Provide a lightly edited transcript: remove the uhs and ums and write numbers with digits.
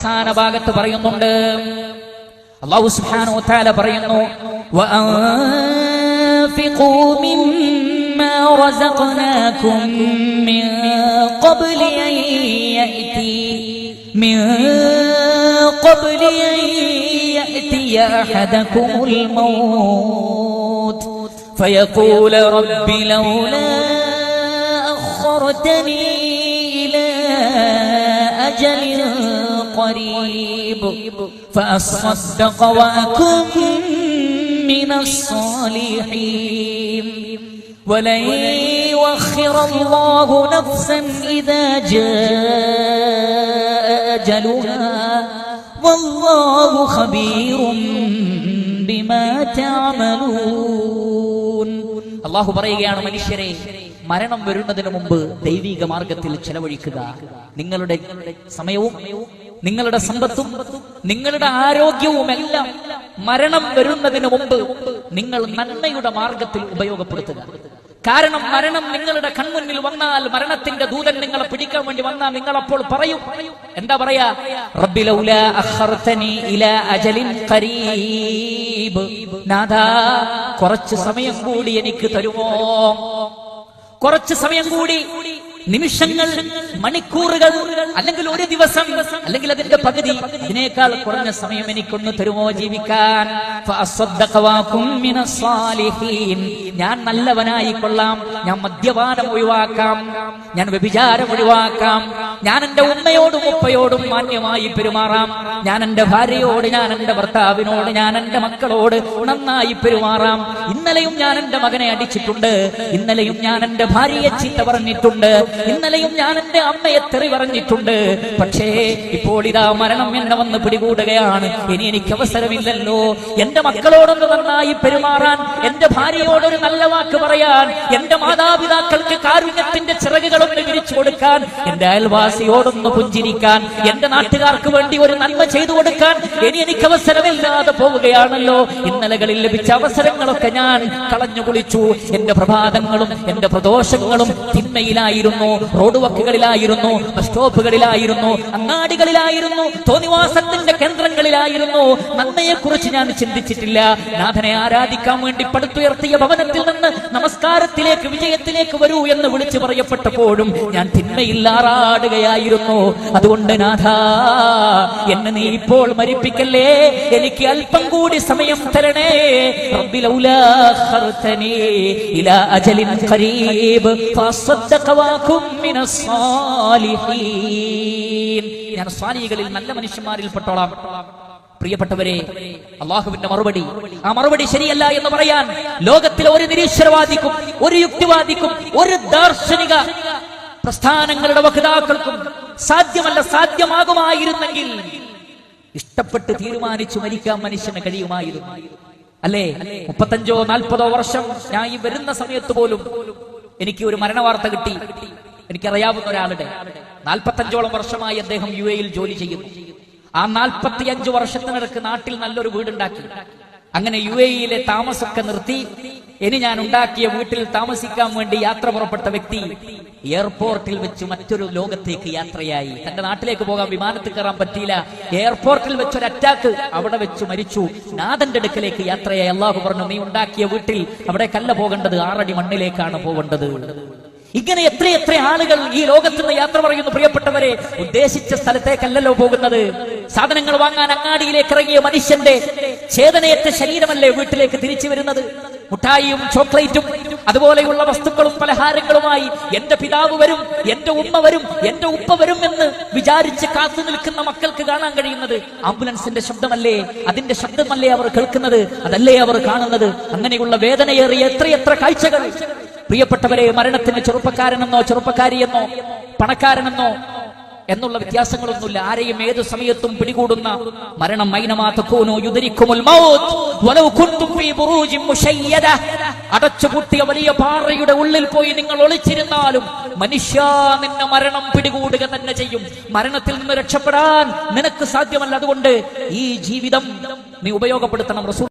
അവസാന ഭാഗത്ത് പറയുന്നുണ്ട്, അല്ലാഹു സുബ്ഹാനഹു വ തആല പറയുന്നു, വഅൻഫിഖൂ മിമ്മാ റസഖ്നാകും മിൻ ഖബ്ലി അൻ യഅതിയ അഹദകുമുൽ മൗത്ത് ഫയഖൂല റബ്ബി ലൗലാ അഖർതനി ഇലാ അജലിൻ قريب فأصدق وأكن من الصالحين ولن يؤخر الله نفسا إذا جاء أجلها والله خبير بما تعملون. അല്ലാഹു പറയുകയാണ്, മനുഷ്യരെ, മരണം വരുന്നതിന് മുമ്പ് ദൈവിക മാർഗത്തിൽ ചെലവഴിക്കുക. നിങ്ങളുടെ സമയവും നിങ്ങളുടെ സമ്പത്തും നിങ്ങളുടെ ആരോഗ്യവുമെല്ലാം മരണം വരുന്നതിന് മുമ്പ് നിങ്ങൾ നന്മയുടെ മാർഗത്തിൽ ഉപയോഗപ്പെടുത്തുക. കാരണം മരണം നിങ്ങളുടെ കൺമുന്നിൽ വന്നാൽ, മരണത്തിന്റെ ദൂതൻ നിങ്ങളെ പിടിക്കാൻ വേണ്ടി വന്നാൽ, നിങ്ങൾ അപ്പോൾ പറയും, എന്താ പറയാ? റബ്ബി ലൗലാ അഖർതനി ഇലാ അജലിൻ ഖരീബ്, നാഥാ, കുറച്ച് സമയം കൂടി എനിക്ക് തരുമോ? കുറച്ച് സമയം കൂടി, നിമിഷങ്ങൾ, മണിക്കൂറുകൾ, അല്ലെങ്കിൽ ഒരു ദിവസം, അല്ലെങ്കിൽ അതിന്റെ പകുതി, ഇതിനേക്കാൾ കുറഞ്ഞ സമയം എനിക്കൊന്ന് തരുമോ ജീവിക്കാൻ? ഞാൻ നല്ലവനായി കൊള്ളാം, ഞാൻ മദ്യപാനം ഒഴിവാക്കാം, ഞാൻ വ്യഭിചാരം ഒഴിവാക്കാം, ഞാൻ എന്റെ ഉമ്മയോടും ഉപ്പയോടും മാന്യമായി പെരുമാറാം, ഞാൻ എന്റെ ഭാര്യയോട്, ഞാൻ എന്റെ ഭർത്താവിനോട്, ഞാൻ എന്റെ മക്കളോട് നന്നായി പെരുമാറാം. ഇന്നലെയും ഞാൻ എന്റെ മകനെ അടിച്ചിട്ടുണ്ട്, ഇന്നലെയും ഞാൻ എന്റെ ഭാര്യയെ ചീത്ത പറഞ്ഞിട്ടുണ്ട്, ഇന്നലെയും ഞാൻ എന്റെ അമ്മയെ തെറി പറഞ്ഞിട്ടുണ്ട്. പക്ഷേ ഇപ്പോൾ ഇതാ മരണം എന്നെ വന്ന് പിടികൂടുകയാണ്. ഇനി എനിക്ക് അവസരമില്ലല്ലോ എന്റെ മക്കളോടൊന്ന് നന്നായി പെരുമാറാൻ, എന്റെ ഭാര്യയോടൊരു നല്ല വാക്ക് പറയാൻ, എന്റെ മാതാപിതാക്കൾക്ക് കാരുണ്യത്തിന്റെ ചിറകുകളൊന്ന് വിരിച്ചു കൊടുക്കാൻ, എന്റെ അയൽവാസിയോടൊന്ന് പുഞ്ചിരിക്കാൻ, എന്റെ നാട്ടുകാർക്ക് വേണ്ടി ഒരു നന്മ ചെയ്തു കൊടുക്കാൻ ഇനി എനിക്ക് അവസരമില്ലാതെ പോവുകയാണല്ലോ. ഇന്നലകളിൽ ലഭിച്ച അവസരങ്ങളൊക്കെ ഞാൻ കളഞ്ഞു കുളിച്ചു. എന്റെ പ്രഭാതങ്ങളും എന്റെ പ്രദോഷങ്ങളും തിന്മയിലായിരുന്നു, റോഡ് വക്കുകളിലായിരുന്നു, ബസ് സ്റ്റോപ്പുകളിലായിരുന്നു, അങ്ങാടികളിലായിരുന്നു, തോന്നിവാസത്തിന്റെ കേന്ദ്രങ്ങളിലായിരുന്നു. നന്മയെക്കുറിച്ച് ഞാൻ ചിന്തിച്ചിട്ടില്ല. നാഥനെ ആരാധിക്കാൻ വേണ്ടി പടുത്തുയർത്തിയ ഭവനത്തിൽ നിന്ന് നമസ്കാരത്തിലേക്ക്, വിജയത്തിലേക്ക് വരൂ എന്ന് വിളിച്ചു പറയപ്പെട്ടപ്പോഴും ഞാൻ തിന്മയിൽ ആറാടുകയായിരുന്നു. അതുകൊണ്ട് നാഥാ, എന്നെ നീ ഇപ്പോൾ മരിപ്പിക്കല്ലേ, എനിക്ക് അല്പം കൂടി സമയം തരണേ. റബ്ബി ലൗലാ അഖർതനി ഇലാ അജലിൻ ഖരീബ് ഫഅസ്ദഖ വഅകുൻ മിനസ് സാലിഹീൻ. ഞാൻ സ്വാലിഹീകളിൽ, നല്ല മനുഷ്യന്മാരിൽ പെട്ടോളാം. പ്രിയപ്പെട്ടവരെ, അള്ളാഹുവിന്റെ മറുപടി, ആ മറുപടി ശരിയല്ല എന്ന് പറയാൻ ലോകത്തിലെ ഒരു നിരീശ്വരവാദിക്കും, ഒരു യുക്തിവാദിക്കും, ഒരു ദാർശനിക പ്രസ്ഥാനങ്ങളുടെ വക്താക്കൾക്കും സാധ്യമല്ല. സാധ്യമാകുമായിരുന്നെങ്കിൽ ഇഷ്ടപ്പെട്ട് തീരുമാനിച്ചു മരിക്കാൻ മനുഷ്യന് കഴിയുമായിരുന്നു, അല്ലേ? 35 or 40 വർഷം ഞാൻ ഈ വരുന്ന സമയത്ത് പോലും എനിക്ക് ഒരു മരണവാർത്ത കിട്ടി. എനിക്കറിയാവുന്ന ഒരാളുടെ 45ഓളം വർഷമായി അദ്ദേഹം UAE ജോലി ചെയ്യുന്നു. ആ 45 വർഷത്തിനിടക്ക് നാട്ടിൽ നല്ലൊരു വീടുണ്ടാക്കി. അങ്ങനെ UAE താമസമൊക്കെ നിർത്തി ഇനി ഞാൻ ഉണ്ടാക്കിയ വീട്ടിൽ താമസിക്കാൻ വേണ്ടി യാത്ര പുറപ്പെട്ട വ്യക്തി എയർപോർട്ടിൽ വെച്ച് മറ്റൊരു ലോകത്തേക്ക് യാത്രയായി. തന്റെ നാട്ടിലേക്ക് പോകാൻ വിമാനത്തിൽ കയറാൻ പറ്റിയില്ല. എയർപോർട്ടിൽ വെച്ചൊരു അറ്റാക്ക്, അവിടെ വെച്ച് മരിച്ചു. നാഥന്റെ അടുക്കലേക്ക് യാത്രയായി. അള്ളാഹു പറഞ്ഞു, നീ ഉണ്ടാക്കിയ വീട്ടിൽ അവിടേക്കല്ല പോകേണ്ടത്, 6 അടി മണ്ണിലേക്കാണ് പോകേണ്ടത്. ഇങ്ങനെ എത്രയെത്ര ആളുകൾ ഈ ലോകത്ത് നിന്ന് യാത്ര പറയുന്നു. പ്രിയപ്പെട്ടവരെ, ഉദ്ദേശിച്ച സ്ഥലത്തേക്കല്ലല്ലോ പോകുന്നത്. സാധനങ്ങൾ വാങ്ങാൻ അങ്ങാടിയിലേക്ക് ഇറങ്ങിയ മനുഷ്യന്റെ ചേതനയറ്റ ശരീരമല്ലേ വീട്ടിലേക്ക് തിരിച്ചു വരുന്നത്. മുട്ടായിയും ചോക്ലേറ്റും അതുപോലെയുള്ള വസ്തുക്കളും പലഹാരങ്ങളുമായി എന്റെ പിതാവ് വരും, എന്റെ ഉമ്മ വരും, എന്റെ ഉപ്പ വരും എന്ന് വിചാരിച്ച് കാത്തു നിൽക്കുന്ന മക്കൾക്ക് കാണാൻ കഴിയുന്നത് ആംബുലൻസിന്റെ ശബ്ദമല്ലേ? അതിന്റെ ശബ്ദമല്ലേ അവർ കേൾക്കുന്നത്? അതല്ലേ അവർ കാണുന്നത്? അങ്ങനെയുള്ള വേദനയേറിയ എത്രയെത്ര കാഴ്ചകൾ. പ്രിയപ്പെട്ടവരെ, മരണത്തിന് ചെറുപ്പക്കാരനെന്നോ ചെറുപ്പക്കാരിയെന്നോ പണക്കാരനെന്നോ എന്നുള്ള വ്യത്യാസങ്ങളൊന്നുമില്ല. ആരെയും ഏത് സമയത്തും പിടികൂടുന്ന മരണം. അടച്ചുപൂട്ടിയ വലിയ പാറയുടെ ഉള്ളിൽ പോയി നിങ്ങൾ ഒളിച്ചിരുന്നാലും മനുഷ്യ, നിന്നെ മരണം പിടികൂടുക തന്നെ ചെയ്യും. മരണത്തിൽ നിന്ന് രക്ഷപ്പെടാൻ നിനക്ക് സാധ്യമല്ല. അതുകൊണ്ട് ഈ ജീവിതം നീ ഉപയോഗപ്പെടുത്തണം. റസൂൽ